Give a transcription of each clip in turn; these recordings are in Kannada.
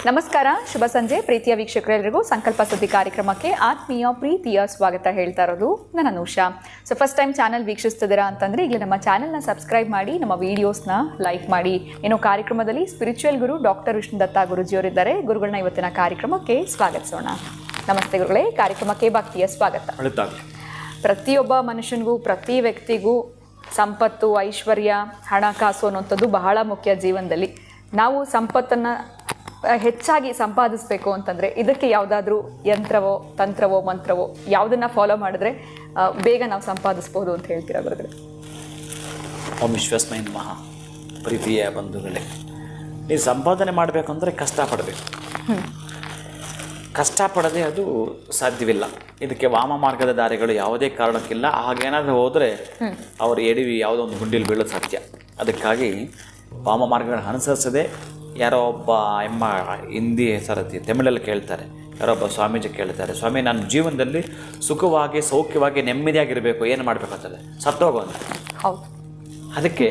ನಮಸ್ಕಾರ, ಶುಭ ಸಂಜೆ ಪ್ರೀತಿಯ ವೀಕ್ಷಕರೆಲ್ಲರಿಗೂ ಸಂಕಲ್ಪ ಸುದ್ದಿ ಕಾರ್ಯಕ್ರಮಕ್ಕೆ ಆತ್ಮೀಯ ಪ್ರೀತಿಯ ಸ್ವಾಗತ ಹೇಳ್ತಾ ಇರೋದು ನಾನು Anusha. So first time channel ವೀಕ್ಷಿಸ್ತಿದ್ದೀರಾ ಅಂತಂದರೆ ಈಗಲೇ ನಮ್ಮ ಚಾನಲ್ನ ಸಬ್ಸ್ಕ್ರೈಬ್ ಮಾಡಿ, ನಮ್ಮ ವೀಡಿಯೋಸ್ನ ಲೈಕ್ ಮಾಡಿ. ಏನೋ ಕಾರ್ಯಕ್ರಮದಲ್ಲಿ ಸ್ಪಿರಿಚುವಲ್ ಗುರು ಡಾಕ್ಟರ್ ವಿಷ್ಣುದತ್ತ ಗುರುಜಿಯವರಿದ್ದಾರೆ. ಗುರುಗಳನ್ನ ಇವತ್ತಿನ ಕಾರ್ಯಕ್ರಮಕ್ಕೆ ಸ್ವಾಗತಿಸೋಣ. ನಮಸ್ತೆ ಗುರುಗಳೇ, ಕಾರ್ಯಕ್ರಮಕ್ಕೆ ಭಕ್ತಿಯ ಸ್ವಾಗತ. ಪ್ರತಿಯೊಬ್ಬ ಮನುಷ್ಯನಿಗೂ, ಪ್ರತಿ ವ್ಯಕ್ತಿಗೂ ಸಂಪತ್ತು, ಐಶ್ವರ್ಯ, ಹಣಕಾಸು ಅನ್ನೋಂಥದ್ದು ಬಹಳ ಮುಖ್ಯ ಜೀವನದಲ್ಲಿ. ನಾವು ಸಂಪತ್ತನ್ನು ಹೆಚ್ಚಾಗಿ ಸಂಪಾದಿಸಬೇಕು ಅಂತಂದರೆ ಇದಕ್ಕೆ ಯಾವುದಾದ್ರೂ ಯಂತ್ರವೋ, ತಂತ್ರವೋ, ಮಂತ್ರವೋ ಯಾವುದನ್ನು ಫಾಲೋ ಮಾಡಿದ್ರೆ ಬೇಗ ನಾವು ಸಂಪಾದಿಸ್ಬೋದು ಅಂತ ಹೇಳ್ತೀರಾ ಗುರುಗಳೇ? ಓಂ ವಿಶ್ವಸ್ಮೈ ನಮಃ. ಪ್ರೀತಿಯ ಬಂಧುಗಳೇ, ನೀವು ಸಂಪಾದನೆ ಮಾಡಬೇಕಂದ್ರೆ ಕಷ್ಟಪಡಬೇಕು. ಕಷ್ಟಪಡದೆ ಅದು ಸಾಧ್ಯವಿಲ್ಲ. ಇದಕ್ಕೆ ವಾಮ ಮಾರ್ಗದ ದಾರಿಗಳು ಯಾವುದೇ ಕಾರಣಕ್ಕಿಲ್ಲ. ಹಾಗೇನಾದರೂ ಹೋದರೆ ಅವರು ಎಡವಿ ಯಾವುದೋ ಒಂದು ಗುಂಡಿಲಿ ಬೀಳೋದು ಸತ್ಯ. ಅದಕ್ಕಾಗಿ ವಾಮ ಮಾರ್ಗಗಳನ್ನು ಅನುಸರಿಸದೆ ಯಾರೋ ಒಬ್ಬ ಎಮ್ಮ ಹಿಂದಿ ಹೆಸರತಿ ತಮಿಳಲ್ಲಿ ಕೇಳ್ತಾರೆ, ಯಾರೊಬ್ಬ ಸ್ವಾಮೀಜಿ ಕೇಳ್ತಾರೆ, ಸ್ವಾಮಿ ನನ್ನ ಜೀವನದಲ್ಲಿ ಸುಖವಾಗಿ, ಸೌಖ್ಯವಾಗಿ, ನೆಮ್ಮದಿಯಾಗಿರಬೇಕು, ಏನು ಮಾಡಬೇಕಂತದೆ? ಸತ್ತೋಗೋದು. ಹೌದು. ಅದಕ್ಕೆ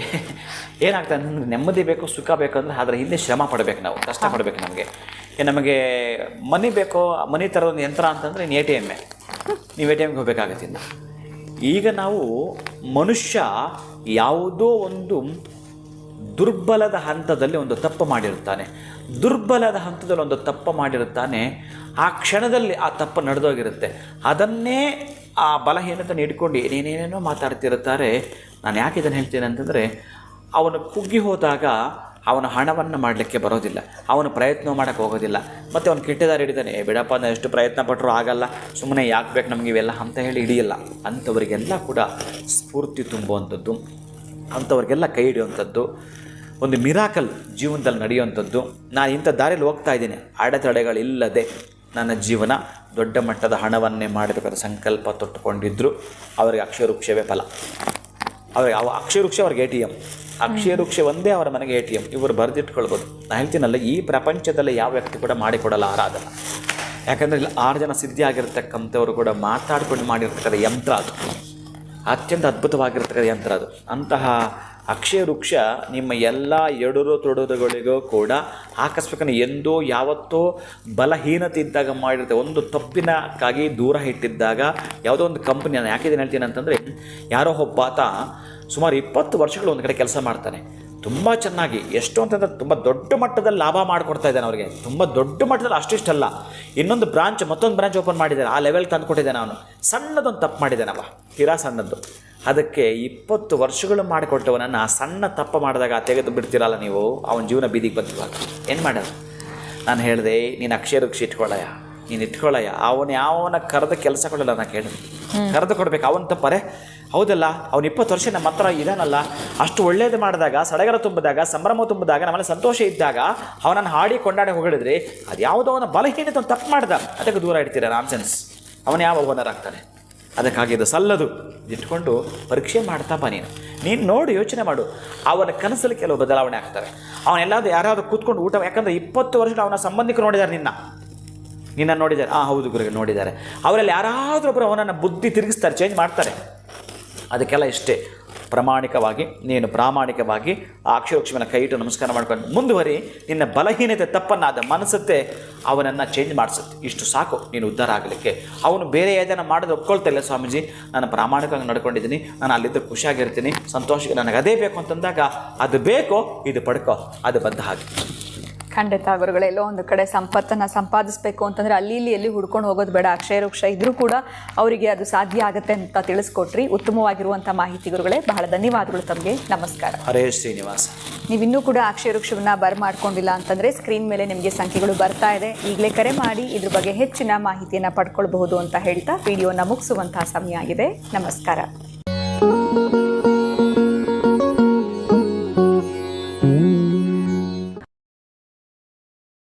ಏನಾಗ್ತದೆ ಅಂದರೆ ನೆಮ್ಮದಿ ಬೇಕು, ಸುಖ ಬೇಕು ಅಂದರೆ ಅದರ ಹಿಂದೆ ಶ್ರಮ ಪಡಬೇಕು, ನಾವು ಕಷ್ಟಪಡಬೇಕು. ನಮಗೆ ಮನಿ ಬೇಕೋ, ಮನಿ ತರೋದು ಯಂತ್ರ ಅಂತಂದರೆ ಇನ್ನು ATM. ನೀವು ATMಗೆ ಹೋಗಬೇಕಾಗತ್ತೆ. ಈಗ ನಾವು ಮನುಷ್ಯ ಯಾವುದೋ ಒಂದು ದುರ್ಬಲದ ಹಂತದಲ್ಲಿ ಒಂದು ತಪ್ಪು ಮಾಡಿರುತ್ತಾನೆ. ದುರ್ಬಲದ ಹಂತದಲ್ಲಿ ಒಂದು ತಪ್ಪು ಮಾಡಿರುತ್ತಾನೆ. ಆ ಕ್ಷಣದಲ್ಲಿ ಆ ತಪ್ಪು ನಡೆದೋಗಿರುತ್ತೆ. ಅದನ್ನೇ ಆ ಬಲಹೀನತೆ ಹಿಡ್ಕೊಂಡು ಏನೇನೇನೋ ಮಾತಾಡ್ತಿರುತ್ತಾರೆ. ನಾನು ಯಾಕೆ ಇದನ್ನು ಹೇಳ್ತೀನಿ ಅಂತಂದರೆ, ಅವನು ಕುಗ್ಗಿ ಹೋದಾಗ ಅವನ ಹಣವನ್ನು ಮಾಡಲಿಕ್ಕೆ ಬರೋದಿಲ್ಲ, ಅವನು ಪ್ರಯತ್ನ ಮಾಡೋಕ್ಕೆ ಹೋಗೋದಿಲ್ಲ. ಮತ್ತು ಅವನು ಕೆಟ್ಟದಾರಿ ಹಿಡಿದಾನೆ, ಬಿಡಪ್ಪ ನಾನು ಎಷ್ಟು ಪ್ರಯತ್ನ ಪಟ್ಟರು ಆಗಲ್ಲ, ಸುಮ್ಮನೆ ಯಾಕೆ ಬೇಕು ನಮಗೆ ಇವೆಲ್ಲ ಅಂತ ಹೇಳಿ ಹಿಡಿಯಲ್ಲ. ಅಂಥವರಿಗೆಲ್ಲ ಕೂಡ ಸ್ಫೂರ್ತಿ ತುಂಬುವಂಥದ್ದು, ಅಂಥವ್ರಿಗೆಲ್ಲ ಕೈ ಹಿಡಿಯುವಂಥದ್ದು, ಒಂದು ಮಿರಾಕಲ್ ಜೀವನದಲ್ಲಿ ನಡೆಯುವಂಥದ್ದು. ನಾನು ಇಂಥ ದಾರಿಯಲ್ಲಿ ಹೋಗ್ತಾ ಇದ್ದೀನಿ, ಅಡೆತಡೆಗಳಿಲ್ಲದೆ ನನ್ನ ಜೀವನ ದೊಡ್ಡ ಮಟ್ಟದ ಹಣವನ್ನೇ ಮಾಡಬೇಕಾದ ಸಂಕಲ್ಪ ತೊಟ್ಟುಕೊಂಡಿದ್ದರು ಅವರಿಗೆ ಅಕ್ಷಯವೃಕ್ಷವೇ ಫಲ. ಅವ್ರಿಗೆ ಅಕ್ಷಯವೃಕ್ಷ ಅವ್ರಿಗೆ ATM, ಅಕ್ಷಯವೃಕ್ಷ ಒಂದೇ ಅವರ ಮನೆಗೆ ATM. ಇವರು ಬರೆದಿಟ್ಕೊಳ್ಬೋದು. ನಾನು ಹೇಳ್ತೀನಲ್ಲ, ಈ ಪ್ರಪಂಚದಲ್ಲಿ ಯಾವ ವ್ಯಕ್ತಿ ಕೂಡ ಮಾಡಿಕೊಡಲ್ಲ ಆರಾಧನ. ಯಾಕಂದರೆ ಇಲ್ಲಿ 6 ಜನ ಸಿದ್ಧಿ ಆಗಿರ್ತಕ್ಕಂಥವ್ರು ಕೂಡ ಮಾತಾಡ್ಕೊಂಡು ಮಾಡಿರ್ತಕ್ಕಂಥ ಯಂತ್ರ ಅದು, ಅತ್ಯಂತ ಅದ್ಭುತವಾಗಿರ್ತಕ್ಕಂಥ ಯಂತ್ರ ಅದು. ಅಂತಹ ಅಕ್ಷಯ ವೃಕ್ಷ ನಿಮ್ಮ ಎಲ್ಲ ಎಡುರು ತೊಡರುಗಳಿಗೂ ಕೂಡ ಆಕಸ್ಮಿಕ ಎಂದೋ ಯಾವತ್ತೋ ಬಲಹೀನತೆ ಇದ್ದಾಗ ಮಾಡಿರುತ್ತೆ. ಒಂದು ತಪ್ಪಿನಕ್ಕಾಗಿ ದೂರ ಇಟ್ಟಿದ್ದಾಗ ಯಾವುದೋ ಒಂದು ಕಂಪ್ನಿ, ನಾನು ಯಾಕೆ ಇದನ್ನು ಹೇಳ್ತೀನಿ ಅಂತಂದರೆ, ಯಾರೋ ಒಬ್ಬಾತ ಸುಮಾರು 20 ವರ್ಷಗಳು ಒಂದು ಕಡೆ ಕೆಲಸ ಮಾಡ್ತಾನೆ, ತುಂಬ ಚೆನ್ನಾಗಿ, ಎಷ್ಟು ಅಂತಂದರೆ ತುಂಬ ದೊಡ್ಡ ಮಟ್ಟದಲ್ಲಿ ಲಾಭ ಮಾಡಿಕೊಡ್ತಾ ಇದ್ದಾನೆ ಅವರಿಗೆ. ತುಂಬ ದೊಡ್ಡ ಮಟ್ಟದಲ್ಲಿ ಅಷ್ಟಿಷ್ಟಲ್ಲ, ಇನ್ನೊಂದು ಬ್ರಾಂಚ್, ಮತ್ತೊಂದು ಬ್ರಾಂಚ್ ಓಪನ್ ಮಾಡಿದ್ದಾನೆ, ಆ ಲೆವೆಲ್ ತಂದು ಕೊಟ್ಟಿದ್ದಾನೆ. ಅವನು ಸಣ್ಣದೊಂದು ತಪ್ಪು ಮಾಡಿದ್ದಾನವ, ತೀರಾ ಸಣ್ಣದ್ದು. ಅದಕ್ಕೆ 20 ವರ್ಷಗಳು ಮಾಡಿಕೊಟ್ಟವನನ್ನು ಆ ಸಣ್ಣ ತಪ್ಪು ಮಾಡಿದಾಗ ತೆಗೆದು ಬಿಡ್ತೀರಲ್ಲ ನೀವು, ಅವನ ಜೀವನ ಬೀದಿಗೆ ಬಂದಿವಾಗ ಏನು ಮಾಡೋದು? ನಾನು ಹೇಳಿದೆ, ನೀನು ಅಕ್ಷಯವೃಕ್ಷ ಇಟ್ಕೊಳ್ಳಯ್ಯ, ನೀನು ಇಟ್ಕೊಳ್ಳಯ್ಯ. ಅವನು ಯಾವನ ಕರೆದ ಕೆಲಸ ಕೊಡಲ್ಲ, ನಾನು ಕೇಳಿದೆ, ಕರೆದು ಕೊಡಬೇಕು. ಅವನ ತಪ್ಪರೆ ಹೌದಲ್ಲ, ಅವ್ನು 20 ವರ್ಷ ನಮ್ಮ ಹತ್ರ ಇದಾನಲ್ಲ, ಅಷ್ಟು ಒಳ್ಳೇದು ಮಾಡಿದಾಗ, ಸಡಗರ ತುಂಬಿದಾಗ, ಸಂಭ್ರಮ ತುಂಬಿದಾಗ, ನಮ್ಮಲ್ಲಿ ಸಂತೋಷ ಇದ್ದಾಗ ಅವನನ್ನು ಹಾಡಿ ಕೊಂಡಾಡಿ ಹೊಗಳಿದ್ರೆ ಅದು ಯಾವುದೋ ಅವನ ಬಲಹೀನತೆ ಒಂದು ತಪ್ಪು ಮಾಡ್ದ, ಅದಕ್ಕೆ ದೂರ ಇಡ್ತೀರ. ನಾನ್ಸೆನ್ಸ್. ಅವನು ಯಾವ ಓನರ್ ಆಗ್ತಾನೆ? ಅದಕ್ಕಾಗಿ ಇದು ಸಲ್ಲದು. ಇಟ್ಕೊಂಡು ಪರೀಕ್ಷೆ ಮಾಡ್ತಾ ಬಾ. ನೀನು ನೋಡಿ ಯೋಚನೆ ಮಾಡು. ಅವನ ಕನಸಲ್ಲಿ ಕೆಲವು ಬದಲಾವಣೆ ಆಗ್ತವೆ. ಅವನೆಲ್ಲಾದರೂ ಯಾರಾದರೂ ಕೂತ್ಕೊಂಡು ಊಟ, ಯಾಕಂದರೆ 20 ವರ್ಷ ಅವನ ಸಂಬಂಧಿಕರು ನೋಡಿದ್ದಾರೆ, ನಿನ್ನ ನೋಡಿದ್ದಾರೆ. ಹೌದು ಗುರುಗಳು ನೋಡಿದ್ದಾರೆ. ಅವರಲ್ಲಿ ಯಾರಾದರೂ ಒಬ್ಬರು ಅವನನ್ನು ಬುದ್ಧಿ ತಿರುಗಿಸ್ತಾರೆ, ಚೇಂಜ್ ಮಾಡ್ತಾರೆ. ಅದಕ್ಕೆಲ್ಲ ಇಷ್ಟೇ, ಪ್ರಾಮಾಣಿಕವಾಗಿ ನೀನು ಪ್ರಾಮಾಣಿಕವಾಗಿ ಆ ಅಕ್ಷಯವೃಕ್ಷ ಮೇಲೆ ಕೈ ಇಟ್ಟು ನಮಸ್ಕಾರ ಮಾಡ್ಕೊಂಡು ಮುಂದುವರಿ. ನಿನ್ನ ಬಲಹೀನತೆ ತಪ್ಪನ್ನಾದ ಮನಸ್ಸತ್ತೆ ಅವನನ್ನು ಚೇಂಜ್ ಮಾಡಿಸುತ್ತೆ. ಇಷ್ಟು ಸಾಕು ನೀನು ಉದ್ಧಾರ ಆಗಲಿಕ್ಕೆ. ಅವನು ಬೇರೆ ಏದನ್ನು ಮಾಡೋದು ಒಪ್ಕೊಳ್ತಾ ಇಲ್ಲ, ಸ್ವಾಮೀಜಿ ನಾನು ಪ್ರಾಮಾಣಿಕವಾಗಿ ನಡ್ಕೊಂಡಿದ್ದೀನಿ, ನಾನು ಅಲ್ಲಿದ್ದರೆ ಖುಷಿಯಾಗಿರ್ತೀನಿ, ಸಂತೋಷ, ನನಗೆ ಅದೇ ಬೇಕು ಅಂತಂದಾಗ ಅದು ಬೇಕೋ ಇದು ಪಡ್ಕೋ, ಅದು ಬಂದ ಹಾಗೆ. ಖಂಡಿತ ಗುರುಗಳೇ, ಎಲ್ಲೋ ಒಂದು ಕಡೆ ಸಂಪತ್ತನ್ನು ಸಂಪಾದಿಸಬೇಕು ಅಂತಂದರೆ ಅಲ್ಲಿ ಇಲ್ಲಿ ಎಲ್ಲಿ ಹುಡ್ಕೊಂಡು ಹೋಗೋದು ಬೇಡ. ಅಕ್ಷಯವೃಕ್ಷ ಇದ್ರೂ ಕೂಡ ಅವರಿಗೆ ಅದು ಸಾಧ್ಯ ಆಗುತ್ತೆ ಅಂತ ತಿಳಿಸ್ಕೊಟ್ರಿ. ಉತ್ತಮವಾಗಿರುವಂಥ ಮಾಹಿತಿ ಗುರುಗಳೇ, ಬಹಳ ಧನ್ಯವಾದಗಳು ತಮಗೆ. ನಮಸ್ಕಾರ. ಹರೇ ಶ್ರೀನಿವಾಸ. ನೀವಿನ್ನೂ ಕೂಡ ಅಕ್ಷಯವೃಕ್ಷವನ್ನು ಮಾಡ್ಕೊಂಡಿಲ್ಲ ಅಂತಂದರೆ ಸ್ಕ್ರೀನ್ ಮೇಲೆ ನಿಮಗೆ ಸಂಖ್ಯೆಗಳು ಬರ್ತಾ ಇದೆ, ಈಗಲೇ ಕರೆ ಮಾಡಿ ಇದ್ರ ಬಗ್ಗೆ ಹೆಚ್ಚಿನ ಮಾಹಿತಿಯನ್ನು ಪಡ್ಕೊಳ್ಬಹುದು ಅಂತ ಹೇಳ್ತಾ ವಿಡಿಯೋನ ಮುಗಿಸುವಂತಹ ಸಮಯ ಆಗಿದೆ. ನಮಸ್ಕಾರ.